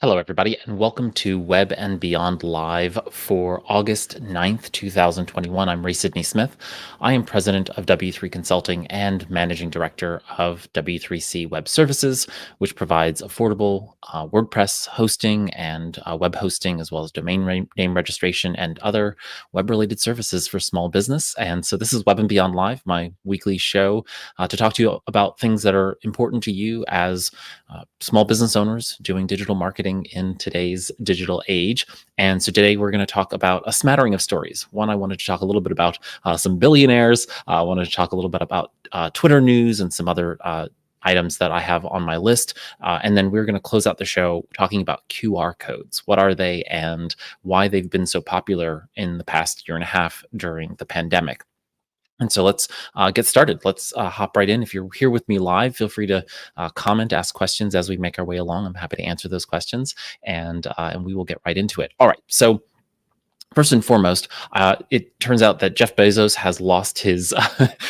Hello, everybody, and welcome to Web and Beyond Live for August 9th, 2021. I'm Ray Sidney Smith. I am president of W3 Consulting and managing director of W3C Web Services, which provides affordable WordPress hosting and web hosting, as well as name registration and other web-related services for small business. And so this is Web and Beyond Live, my weekly show to talk to you about things that are important to you as small business owners doing digital marketing in today's digital age. And so today we're going to talk about a smattering of stories. One, I wanted to talk a little bit about some billionaires. I wanted to talk a little bit about Twitter news and some other items that I have on my list. And then we're going to close out the show talking about QR codes. What are they and why they've been so popular in the past year and a half during the pandemic. And so let's get started. Let's hop right in. If you're here with me live, feel free to comment, ask questions as we make our way along. I'm happy to answer those questions, and we will get right into it. All right. So first and foremost, it turns out that Jeff Bezos has lost his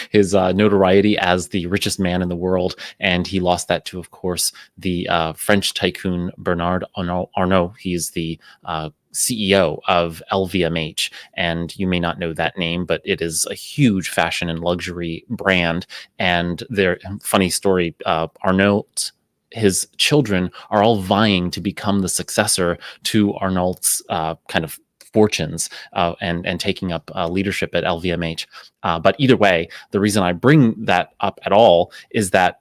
his notoriety as the richest man in the world, and he lost that to, of course, the French tycoon Bernard Arnault. He's the CEO of LVMH, and you may not know that name, but it is a huge fashion and luxury brand. And their funny story, Arnault, his children are all vying to become the successor to Arnault's kind of fortunes and taking up leadership at LVMH. But either way, the reason I bring that up at all is that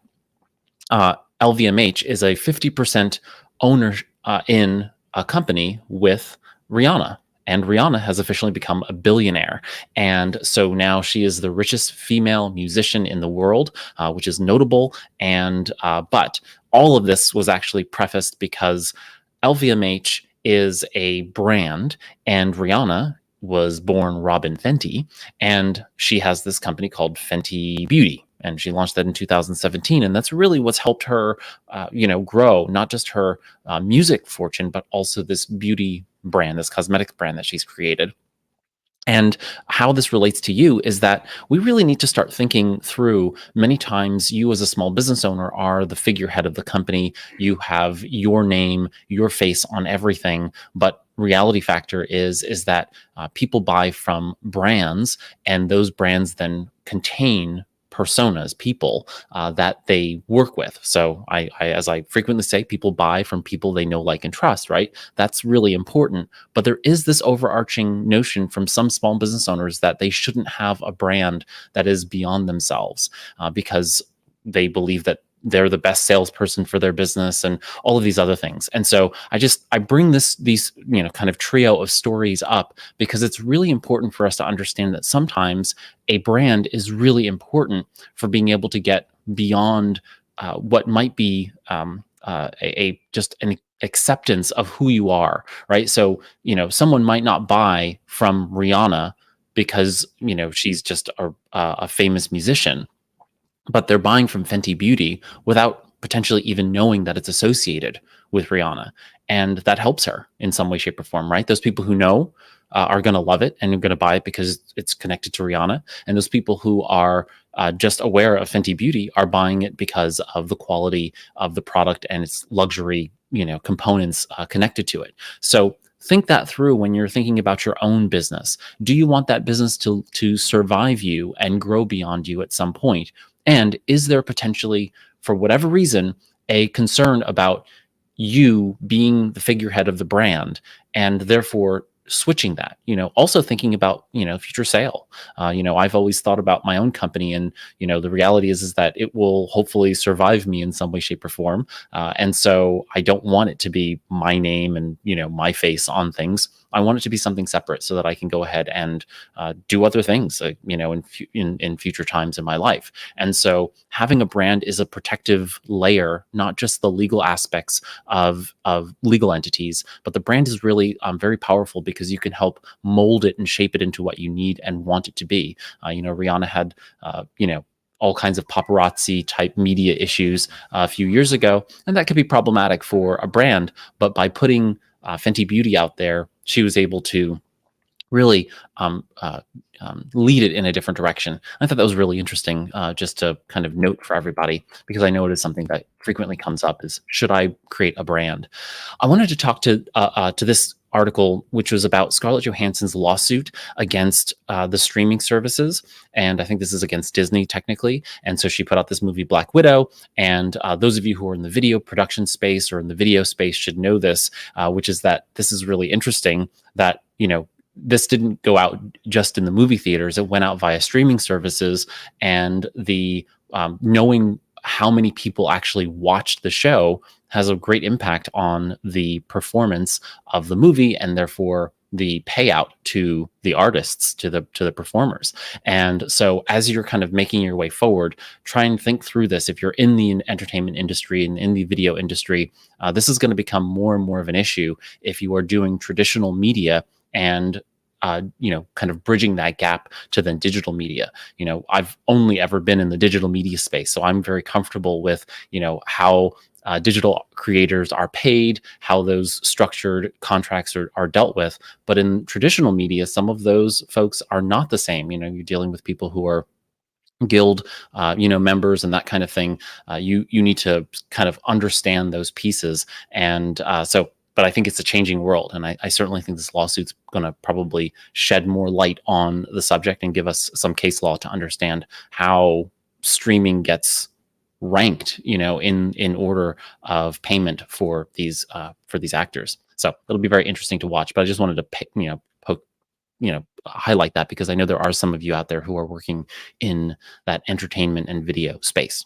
LVMH is a 50% owner in a company with Rihanna. And Rihanna has officially become a billionaire. And so now she is the richest female musician in the world, which is notable. And but all of this was actually prefaced because LVMH is a brand, and Rihanna was born Robin Fenty, and she has this company called Fenty Beauty. And she launched that in 2017. And that's really what's helped her, grow, not just her music fortune, but also this beauty brand, this cosmetics brand that she's created. And how this relates to you is that we really need to start thinking through. Many times you as a small business owner are the figurehead of the company. You have your name, your face on everything. But reality factor is that people buy from brands, and those brands then contain personas, people that they work with. So I, as I frequently say, people buy from people they know, like, and trust, right? That's really important. But there is this overarching notion from some small business owners that they shouldn't have a brand that is beyond themselves because they believe that they're the best salesperson for their business and all of these other things. And so I bring these kind of trio of stories up because it's really important for us to understand that sometimes a brand is really important for being able to get beyond what might be just an acceptance of who you are, right? So, someone might not buy from Rihanna because, she's just a famous musician, but they're buying from Fenty Beauty without potentially even knowing that it's associated with Rihanna. And that helps her in some way, shape, or form, right? Those people who know are going to love it and are going to buy it because it's connected to Rihanna. And those people who are just aware of Fenty Beauty are buying it because of the quality of the product and its luxury, components connected to it. So think that through when you're thinking about your own business. Do you want that business to survive you and grow beyond you at some point? And is there potentially, for whatever reason, a concern about you being the figurehead of the brand and therefore switching that, also thinking about, future sale. I've always thought about my own company, and, the reality is that it will hopefully survive me in some way, shape, or form. And so I don't want it to be my name and, my face on things. I want it to be something separate so that I can go ahead and do other things, in future times in my life. And so having a brand is a protective layer, not just the legal aspects of legal entities, but the brand is really very powerful because you can help mold it and shape it into what you need and want it to be. Rihanna had, all kinds of paparazzi type media issues a few years ago, and that could be problematic for a brand. But by putting Fenty Beauty out there, she was able to really lead it in a different direction. I thought that was really interesting, just to kind of note for everybody, because I know it is something that frequently comes up: is should I create a brand? I wanted to talk to this article, which was about Scarlett Johansson's lawsuit against the streaming services, and I think this is against Disney technically. And so she put out this movie Black Widow, and those of you who are in the video production space or in the video space should know this, which is that this is really interesting. That this didn't go out just in the movie theaters; it went out via streaming services, and the knowing how many people actually watched the show has a great impact on the performance of the movie, and therefore the payout to the artists, to the performers. And so as you're kind of making your way forward, try and think through this. If you're in the entertainment industry and in the video industry, this is going to become more and more of an issue if you are doing traditional media and kind of bridging that gap to then digital media. I've only ever been in the digital media space, so I'm very comfortable with how digital creators are paid, how those structured contracts are dealt with. But in traditional media, some of those folks are not the same. You're dealing with people who are guild members and that kind of thing. You need to kind of understand those pieces. And but I think it's a changing world, and I certainly think this lawsuit's going to probably shed more light on the subject and give us some case law to understand how streaming gets ranked, in order of payment for these actors. So it'll be very interesting to watch. But I just wanted to poke, highlight that, because I know there are some of you out there who are working in that entertainment and video space.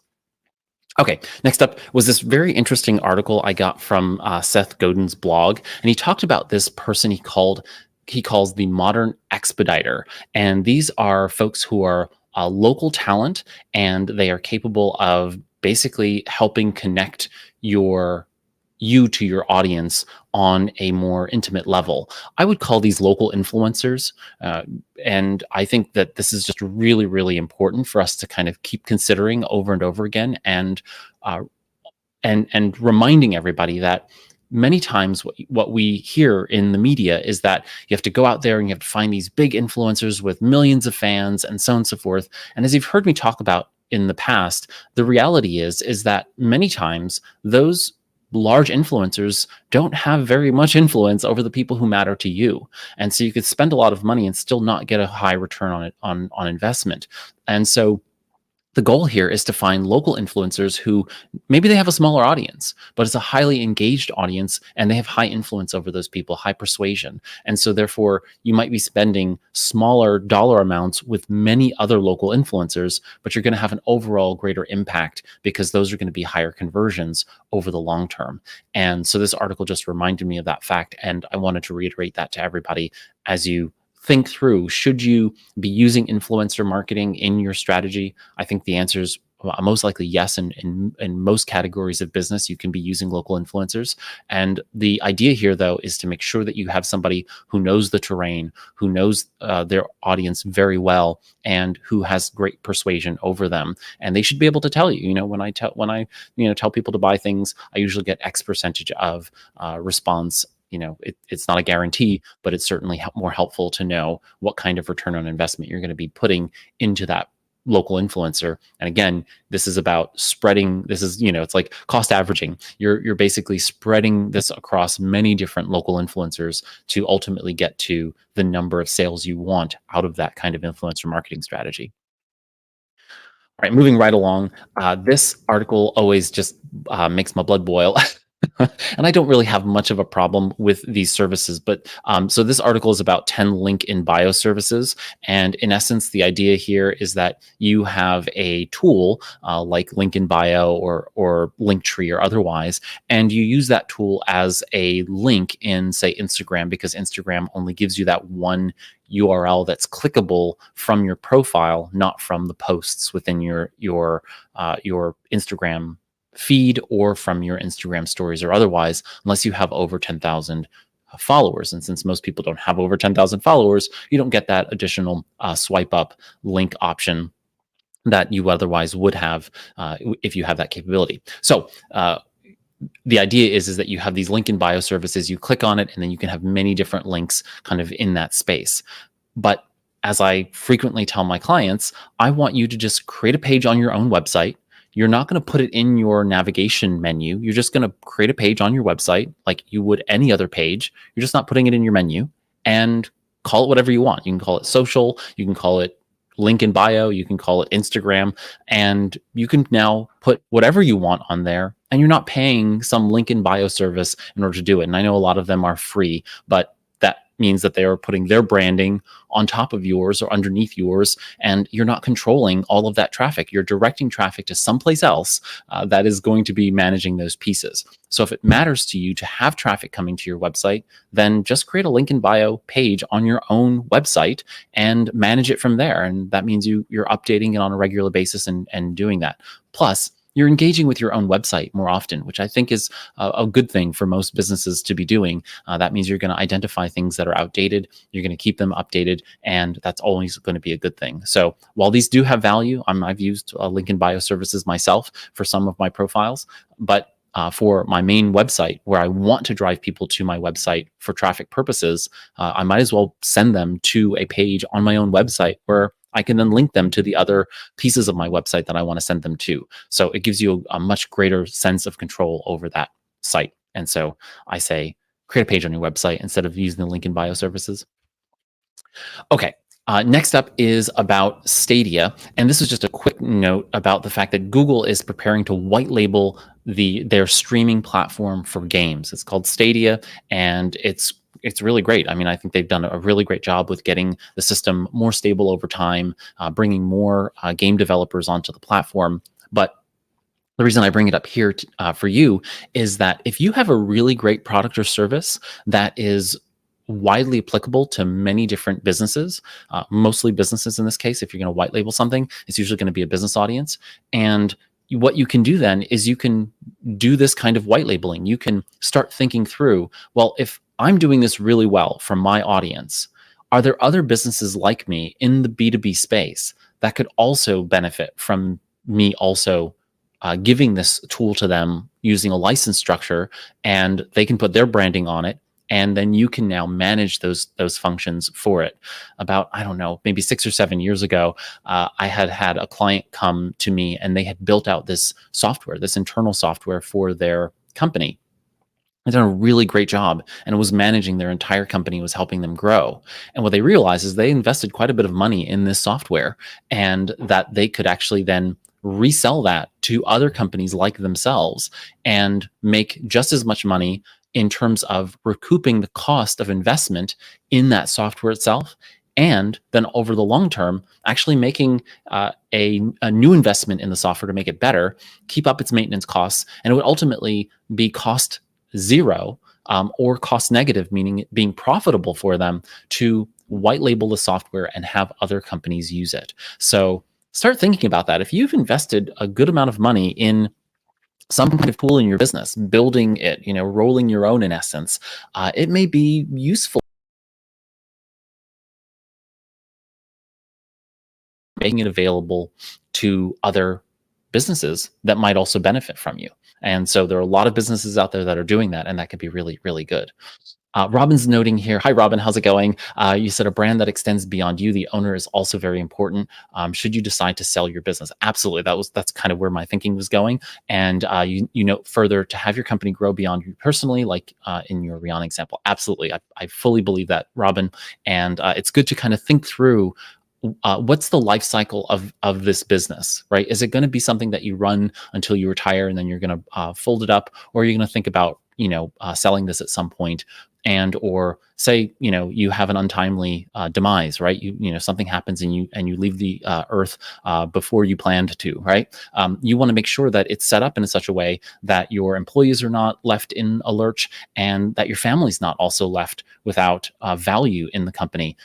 Okay, next up was this very interesting article I got from Seth Godin's blog, and he talked about this person he calls the modern expediter. And these are folks who are local talent, and they are capable of basically helping connect you to your audience on a more intimate level. I would call these local influencers. And I think that this is just really, really important for us to kind of keep considering over and over again, and reminding everybody that many times what we hear in the media is that you have to go out there and you have to find these big influencers with millions of fans and so on and so forth. And as you've heard me talk about in the past, the reality is that many times those large influencers don't have very much influence over the people who matter to you. And so you could spend a lot of money and still not get a high return on investment. And so the goal here is to find local influencers who maybe they have a smaller audience, but it's a highly engaged audience, and they have high influence over those people, high persuasion. And so therefore you might be spending smaller dollar amounts with many other local influencers, but you're going to have an overall greater impact, because those are going to be higher conversions over the long term. And so this article just reminded me of that fact, and I wanted to reiterate that to everybody as you think through, should you be using influencer marketing in your strategy? I think the answer is most likely yes. In most categories of business, you can be using local influencers. And the idea here, though, is to make sure that you have somebody who knows the terrain, who knows their audience very well, and who has great persuasion over them. And they should be able to tell you, when I tell people to buy things, I usually get X percentage of response. It's not a guarantee, but it's certainly more helpful to know what kind of return on investment you're going to be putting into that local influencer. And again, this is about spreading. This is, it's like cost averaging. You're basically spreading this across many different local influencers to ultimately get to the number of sales you want out of that kind of influencer marketing strategy. All right, moving right along. This article always just makes my blood boil. And I don't really have much of a problem with these services, but so this article is about 10 LinkinBio services. And in essence, the idea here is that you have a tool like LinkinBio or Linktree or otherwise, and you use that tool as a link in, say, Instagram, because Instagram only gives you that one URL that's clickable from your profile, not from the posts within your Instagram feed or from your Instagram stories or otherwise, unless you have over 10,000 followers. And since most people don't have over 10,000 followers, you don't get that additional swipe up link option that you otherwise would have if you have that capability. So the idea is that you have these LinkinBio services, you click on it, and then you can have many different links kind of in that space. But as I frequently tell my clients, I want you to just create a page on your own website. You're not going to put it in your navigation menu. You're just going to create a page on your website like you would any other page. You're just not putting it in your menu, and call it whatever you want. You can call it social, you can call it link in bio, you can call it Instagram, and you can now put whatever you want on there, and you're not paying some link in bio service in order to do it. And I know a lot of them are free, but that means that they are putting their branding on top of yours or underneath yours, and you're not controlling all of that traffic. You're directing traffic to someplace else that is going to be managing those pieces. So if it matters to you to have traffic coming to your website, then just create a link in bio page on your own website and manage it from there. And that means you're updating it on a regular basis and doing that. Plus, you're engaging with your own website more often, which I think is a good thing for most businesses to be doing. That means you're going to identify things that are outdated, you're going to keep them updated, and that's always going to be a good thing. So while these do have value, I've used LinkedIn Bio services myself for some of my profiles, but for my main website, where I want to drive people to my website for traffic purposes, I might as well send them to a page on my own website where I can then link them to the other pieces of my website that I want to send them to. So it gives you a much greater sense of control over that site. And so I say, create a page on your website instead of using the link in bio services. Okay. Next up is about Stadia. And this is just a quick note about the fact that Google is preparing to white label their streaming platform for games. It's called Stadia, and it's really great. I mean, I think they've done a really great job with getting the system more stable over time, bringing more game developers onto the platform. But the reason I bring it up here for you is that if you have a really great product or service that is widely applicable to many different businesses, mostly businesses in this case. If you're going to white label something, it's usually going to be a business audience. And what you can do then is you can do this kind of white labeling. You can start thinking through, well, if I'm doing this really well for my audience, are there other businesses like me in the B2B space that could also benefit from me also giving this tool to them using a license structure, and they can put their branding on it, and then you can now manage those functions for it. About, I don't know, maybe 6 or 7 years ago, I had a client come to me, and they had built out this software, this internal software for their company. They'd done a really great job, and it was managing their entire company, was helping them grow. And what they realized is they invested quite a bit of money in this software, and that they could actually then resell that to other companies like themselves and make just as much money in terms of recouping the cost of investment in that software itself, and then over the long term, actually making a new investment in the software to make it better, keep up its maintenance costs, and it would ultimately be cost zero or cost negative, meaning it being profitable for them to white label the software and have other companies use it. So start thinking about that. If you've invested a good amount of money in some kind of tool in your business, building it, rolling your own in essence, it may be useful making it available to other businesses that might also benefit from you. And so there are a lot of businesses out there that are doing that, and that could be really, really good. Robin's noting here. Hi, Robin. How's it going? You said a brand that extends beyond you. The owner is also very important. Should you decide to sell your business? Absolutely. That's kind of where my thinking was going. And you note further to have your company grow beyond you personally, like in your Rihanna example. Absolutely. I fully believe that, Robin. And it's good to kind of think through what's the life cycle of this business, right? Is it going to be something that you run until you retire and then you're going to fold it up, or are you going to think about selling this at some point? And or say you have an untimely demise, right? Something happens and you leave the earth before you planned to, right? You want to make sure that it's set up in such a way that your employees are not left in a lurch, and that your family's not also left without value in the company.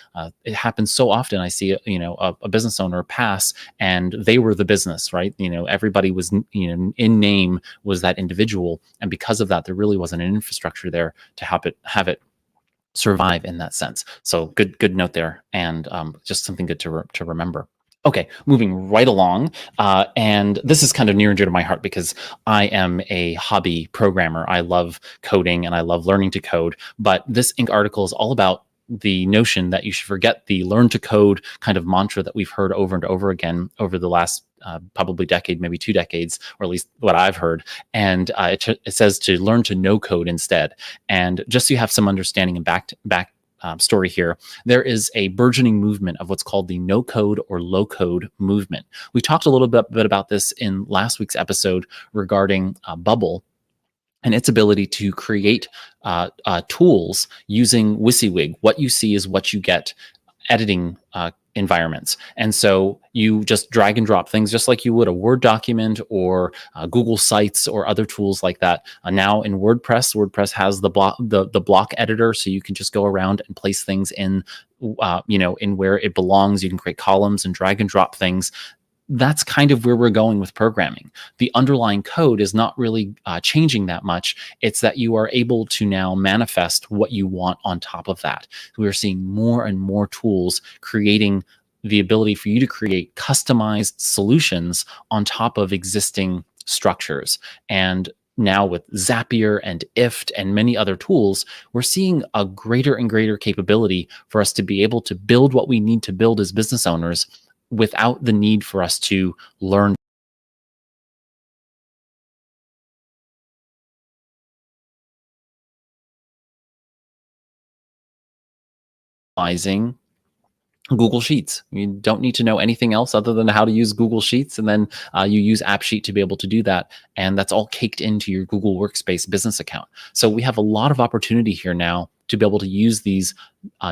It happens so often. I see a business owner pass, and they were the business, right? Everybody was in name was that individual, and because of that, there really wasn't an infrastructure there to have it survive in that sense. So good note there, and just something good to remember. Okay, moving right along. And this is kind of near and dear to my heart because I am a hobby programmer. I love coding and I love learning to code. But this Inc. article is all about the notion that you should forget the learn to code kind of mantra that we've heard over and over again over the last probably decade, maybe 2 decades, or at least what I've heard. And it says to learn to no code instead. And just so you have some understanding and back story here, there is a burgeoning movement of what's called the no code or low code movement. We talked a little bit about this in last week's episode regarding Bubble and its ability to create tools using WYSIWYG. What you see is what you get editing environments. And so you just drag and drop things just like you would a Word document or Google Sites or other tools like that. Now in WordPress has the block editor, so you can just go around and place things in, in where it belongs. You can create columns and drag and drop things. That's kind of where we're going with programming. The underlying code is not really changing that much. It's that you are able to now manifest what you want on top of that. We're seeing more and more tools creating the ability for you to create customized solutions on top of existing structures. And now with Zapier and IFT and many other tools, we're seeing a greater and greater capability for us to be able to build what we need to build as business owners without the need for us to learn Google Sheets. You don't need to know anything else other than how to use Google Sheets. And then you use AppSheet to be able to do that. And that's all caked into your Google Workspace business account. So we have a lot of opportunity here now to be able to use these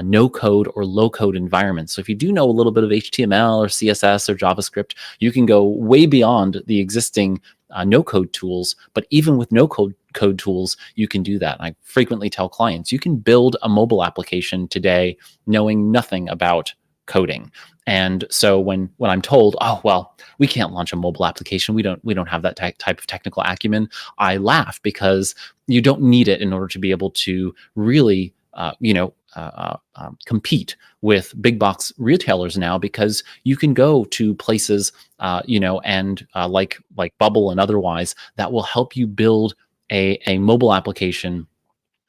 no code or low code environments. So if you do know a little bit of HTML or CSS or JavaScript, you can go way beyond the existing no code tools. But even with no code tools, you can do that. I frequently tell clients, you can build a mobile application today knowing nothing about coding. And so when I'm told, oh well, we can't launch a mobile application, we don't have that type of technical acumen, I laugh because you don't need it in order to be able to really compete with big box retailers now, because you can go to places and like Bubble and otherwise that will help you build a mobile application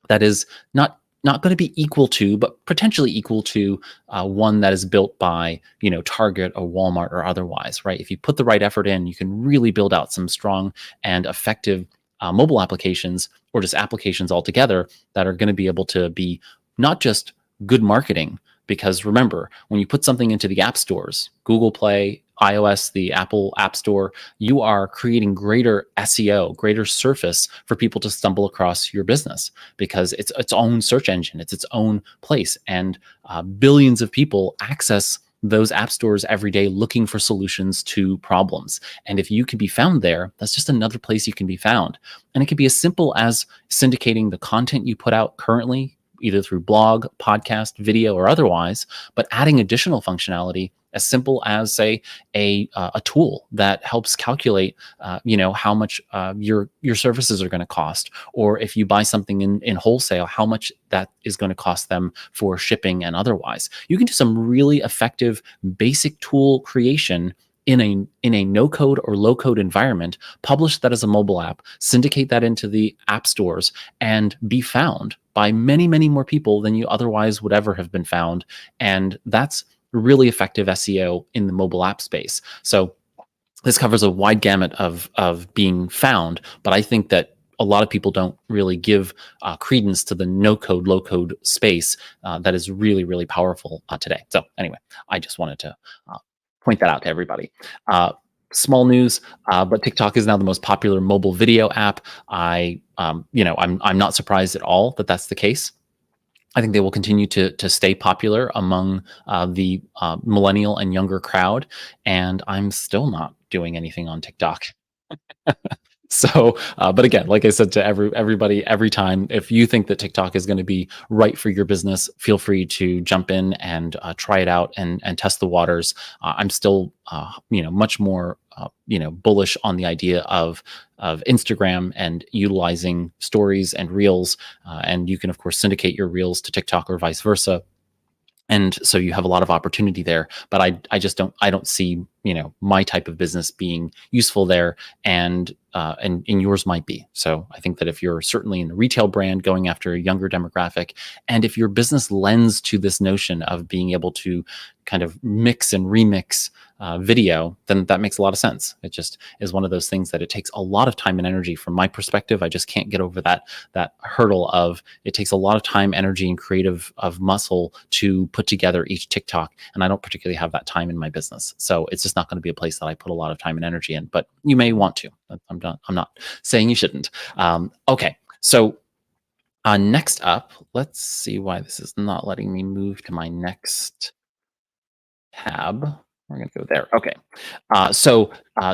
that is not going to be equal to, but potentially equal to one that is built by, Target or Walmart or otherwise, right? If you put the right effort in, you can really build out some strong and effective mobile applications, or just applications altogether, that are going to be able to be not just good marketing. Because remember, when you put something into the app stores, Google Play, iOS, the Apple App Store, you are creating greater SEO, greater surface for people to stumble across your business, because it's its own search engine, it's its own place. And billions of people access those app stores every day looking for solutions to problems. And if you can be found there, that's just another place you can be found. And it can be as simple as syndicating the content you put out currently, either through blog, podcast, video, or otherwise, but adding additional functionality as simple as, say, a tool that helps calculate, how much your services are going to cost, or if you buy something in wholesale, how much that is going to cost them for shipping and otherwise. You can do some really effective basic tool creation in a no code or low code environment, publish that as a mobile app, syndicate that into the app stores, and be found by many, many more people than you otherwise would ever have been found. And that's really effective SEO in the mobile app space. So this covers a wide gamut of being found, but I think that a lot of people don't really give credence to the no code, low code space that is really, really powerful today. So anyway, I just wanted to point that out to everybody. Small news, but TikTok is now the most popular mobile video app. I'm not surprised at all that that's the case. I think they will continue to stay popular among the millennial and younger crowd, and I'm still not doing anything on TikTok. So, but again, like I said to everybody, every time, if you think that TikTok is going to be right for your business, feel free to jump in and try it out and test the waters. I'm still, much more, bullish on the idea of Instagram and utilizing stories and reels. And you can, of course, syndicate your reels to TikTok or vice versa. And so you have a lot of opportunity there, but I don't see, my type of business being useful there, and yours might be. So I think that if you're certainly in a retail brand going after a younger demographic, and if your business lends to this notion of being able to kind of mix and remix video, then that makes a lot of sense. It just is one of those things that it takes a lot of time and energy. From my perspective, I just can't get over that hurdle of, it takes a lot of time, energy, and creative of muscle to put together each TikTok, and I don't particularly have that time in my business. So it's just not going to be a place that I put a lot of time and energy in. But you may want to. I'm not saying you shouldn't. Okay, so next up, let's see why this is not letting me move to my next tab. We're going to go there. Okay.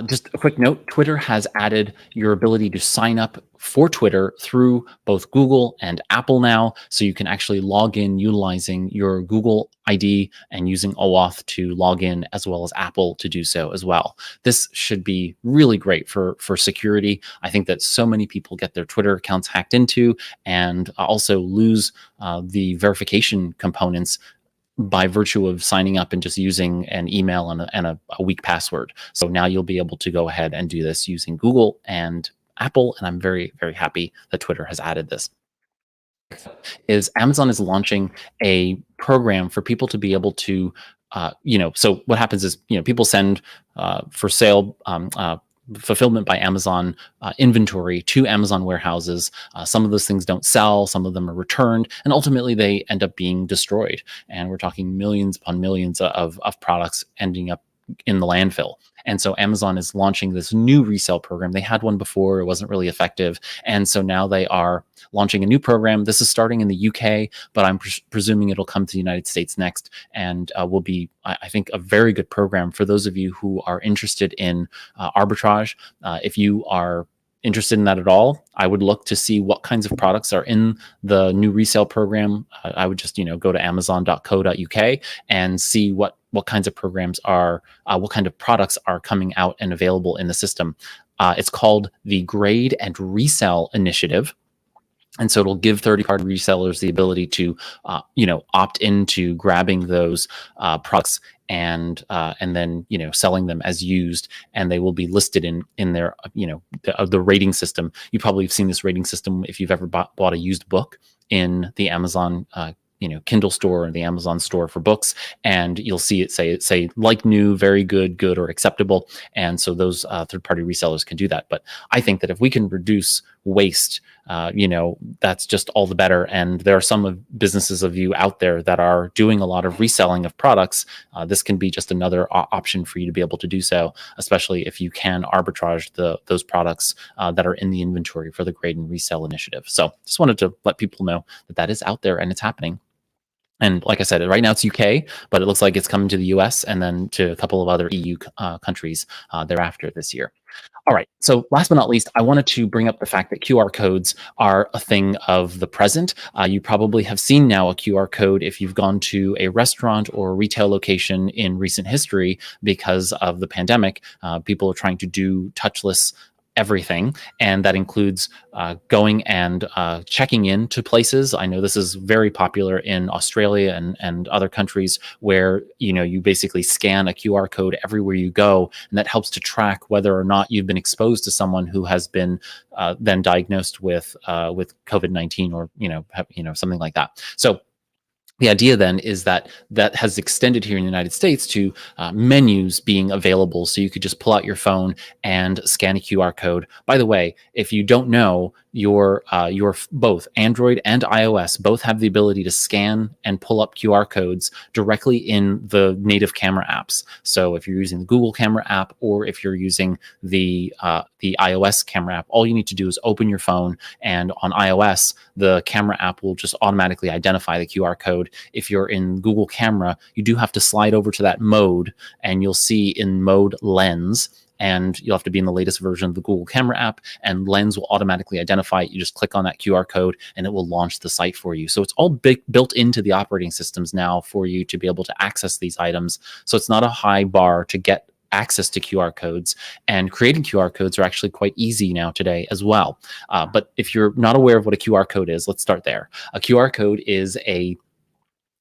Just a quick note, Twitter has added your ability to sign up for Twitter through both Google and Apple now. So you can actually log in utilizing your Google ID and using OAuth to log in, as well as Apple to do so as well. This should be really great for security. I think that so many people get their Twitter accounts hacked into, and also lose the verification components by virtue of signing up and just using an email and a weak password. So now you'll be able to go ahead and do this using Google and Apple. And I'm very, very happy that Twitter has added this. Is Amazon is launching a program for people to be able to, so what happens is, people send for sale, fulfillment by Amazon inventory to Amazon warehouses. Some of those things don't sell, some of them are returned, and ultimately they end up being destroyed. And we're talking millions upon millions of products ending up in the landfill. And so Amazon is launching this new resale program. They had one before, it wasn't really effective. And so now they are launching a new program. This is starting in the UK, but I'm presuming it'll come to the United States next, and will be, I think, a very good program for those of you who are interested in arbitrage. If you are interested in that at all, I would look to see what kinds of products are in the new resale program. I would just, go to amazon.co.uk and see what kinds of programs are, what kind of products are coming out and available in the system. It's called the Grade and Resell Initiative. And so it'll give third-party resellers the ability to, opt into grabbing those products and then selling them as used, and they will be listed in their the rating system. You probably have seen this rating system if you've ever bought a used book in the Amazon Kindle store or the Amazon store for books, and you'll see it say like new, very good, good, or acceptable. And so those third-party resellers can do that. But I think that if we can reduce waste, that's just all the better. And there are some businesses of you out there that are doing a lot of reselling of products. This can be just another option for you to be able to do so, especially if you can arbitrage those products that are in the inventory for the Grade and Resell Initiative. So just wanted to let people know that is out there and it's happening. And like I said, right now it's UK, but it looks like it's coming to the US and then to a couple of other EU countries thereafter this year. All right. So last but not least, I wanted to bring up the fact that QR codes are a thing of the present. You probably have seen now a QR code if you've gone to a restaurant or a retail location in recent history. Because of the pandemic, people are trying to do touchless everything, and that includes going and checking in to places. I know this is very popular in Australia and other countries where you basically scan a QR code everywhere you go, and that helps to track whether or not you've been exposed to someone who has been then diagnosed with COVID-19 or something like that. So the idea then is that has extended here in the United States to menus being available. So you could just pull out your phone and scan a QR code. By the way, if you don't know, your both Android and iOS both have the ability to scan and pull up QR codes directly in the native camera apps. So if you're using the Google camera app, or if you're using the iOS camera app, all you need to do is open your phone, and on iOS, the camera app will just automatically identify the QR code. If you're in Google Camera, you do have to slide over to that mode, and you'll see in mode Lens, and you'll have to be in the latest version of the Google Camera app, and Lens will automatically identify it. You just click on that QR code and it will launch the site for you. So it's all built into the operating systems now for you to be able to access these items. So it's not a high bar to get access to QR codes, and creating QR codes are actually quite easy now today as well. But if you're not aware of what a QR code is, let's start there. A QR code is a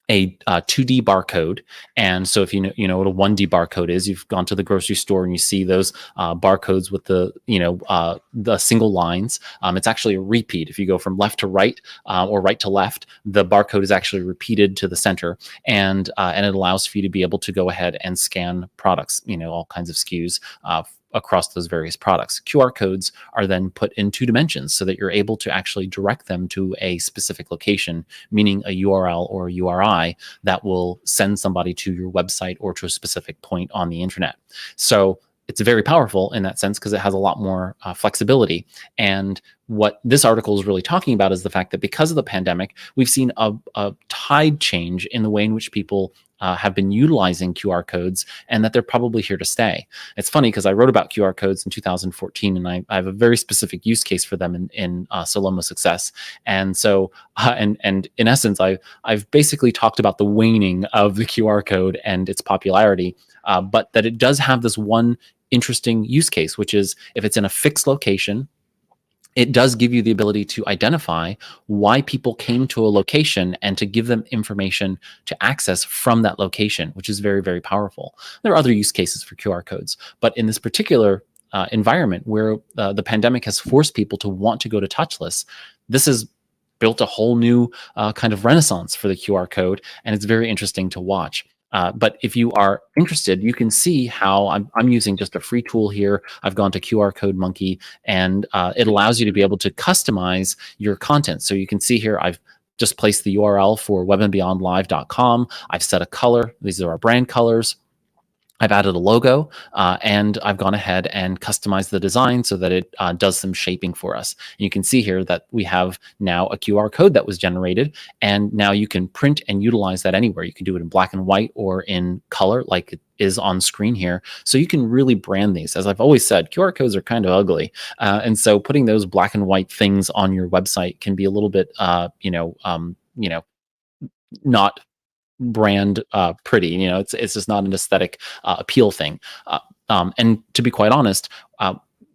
a 2D barcode. And so if you know what a 1D barcode is, you've gone to the grocery store and you see those barcodes with the single lines. It's actually a repeat. If you go from left to right or right to left, the barcode is actually repeated to the center, and it allows for you to be able to go ahead and scan products, all kinds of SKUs across those various products. QR codes are then put in 2 dimensions so that you're able to actually direct them to a specific location, meaning a URL or a URI that will send somebody to your website or to a specific point on the internet. So it's very powerful in that sense because it has a lot more flexibility. And what this article is really talking about is the fact that because of the pandemic, we've seen a tide change in the way in which people have been utilizing QR codes, and that they're probably here to stay. It's funny because I wrote about QR codes in 2014, and I have a very specific use case for them in Solomo Success. And so, and in essence, I've basically talked about the waning of the QR code and its popularity, but that it does have this one interesting use case, which is if it's in a fixed location, it does give you the ability to identify why people came to a location and to give them information to access from that location, which is very, very powerful. There are other use cases for QR codes, but in this particular environment where the pandemic has forced people to want to go to touchless, this has built a whole new kind of renaissance for the QR code, and it's very interesting to watch. But if you are interested, you can see how I'm using just a free tool here. I've gone to QR Code Monkey, and it allows you to be able to customize your content. So you can see here, I've just placed the URL for webandbeyondlive.com. I've set a color. These are our brand colors. I've added a logo, and I've gone ahead and customized the design so that it does some shaping for us. And you can see here that we have now a QR code that was generated, and now you can print and utilize that anywhere. You can do it in black and white or in color like it is on screen here. So you can really brand these. As I've always said, QR codes are kind of ugly. And so putting those black and white things on your website can be a little bit, not brand pretty. It's just not an aesthetic appeal thing. And to be quite honest,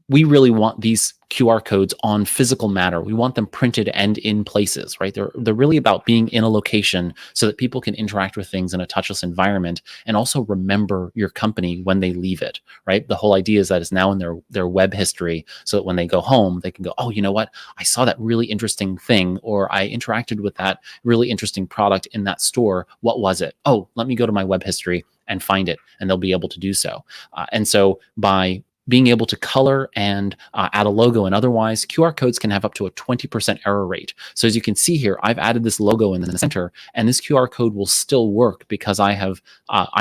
we really want these QR codes on physical matter. We want them printed and in places, right? They're really about being in a location so that people can interact with things in a touchless environment and also remember your company when they leave it, right? The whole idea is that it's now in their web history so that when they go home, they can go, oh, you know what? I saw that really interesting thing, or I interacted with that really interesting product in that store. What was it? Oh, let me go to my web history and find it, and they'll be able to do so. And so by being able to color and add a logo and otherwise, QR codes can have up to a 20% error rate. So as you can see here, I've added this logo in the center, and this QR code will still work because I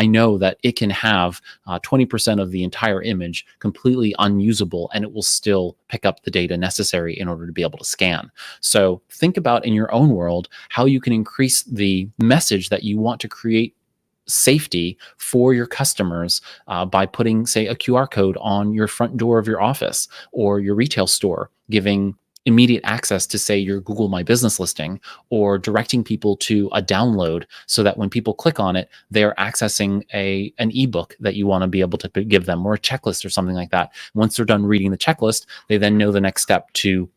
know that it can have 20% of the entire image completely unusable, and it will still pick up the data necessary in order to be able to scan. So think about in your own world how you can increase the message that you want to create safety for your customers by putting, say, a QR code on your front door of your office or your retail store, giving immediate access to, say, your Google My Business listing, or directing people to a download so that when people click on it, they're accessing an ebook that you want to be able to give them, or a checklist or something like that. Once they're done reading the checklist, they then know the next step to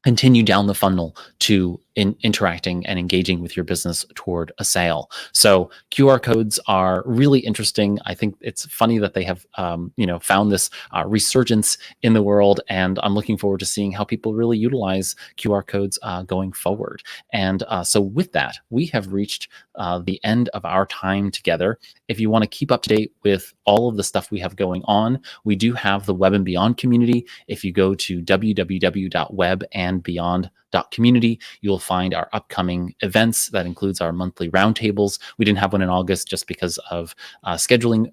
continue down the funnel to interacting and engaging with your business toward a sale. So QR codes are really interesting. I think it's funny that they have, found this resurgence in the world, and I'm looking forward to seeing how people really utilize QR codes going forward. And so with that, we have reached the end of our time together. If you want to keep up to date with all of the stuff we have going on, we do have the Web and Beyond community. If you go to www.webandbeyond.community, you'll find our upcoming events. That includes our monthly roundtables. We didn't have one in August just because of scheduling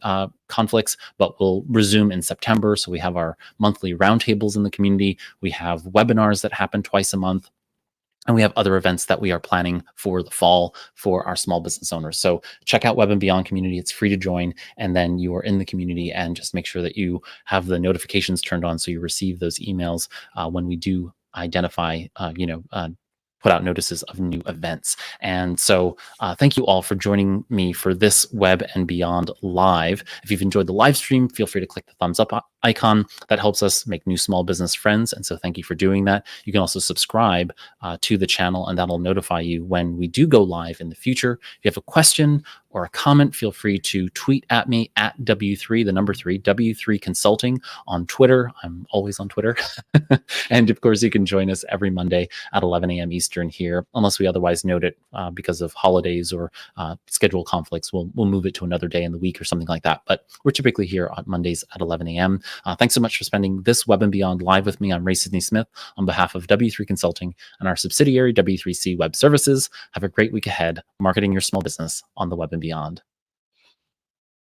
conflicts, but we'll resume in September. So we have our monthly roundtables in the community. We have webinars that happen twice a month. And we have other events that we are planning for the fall for our small business owners. So check out Web and Beyond community. It's free to join. And then you are in the community, and just make sure that you have the notifications turned on so you receive those emails when we do identify, put out notices of new events. And so thank you all for joining me for this Web and Beyond Live. If you've enjoyed the live stream, feel free to click the thumbs up icon. That helps us make new small business friends. And so thank you for doing that. You can also subscribe to the channel, and that'll notify you when we do go live in the future. If you have a question or a comment, feel free to tweet at me at W3, the number 3, W3 Consulting on Twitter. I'm always on Twitter. And of course, you can join us every Monday at 11 a.m. Eastern here, unless we otherwise note it because of holidays or schedule conflicts. We'll move it to another day in the week or something like that. But we're typically here on Mondays at 11 a.m. Thanks so much for spending this Web and Beyond live with me. I'm Ray Sidney Smith on behalf of W3 Consulting and our subsidiary W3C Web Services. Have a great week ahead, marketing your small business on the Web and Beyond.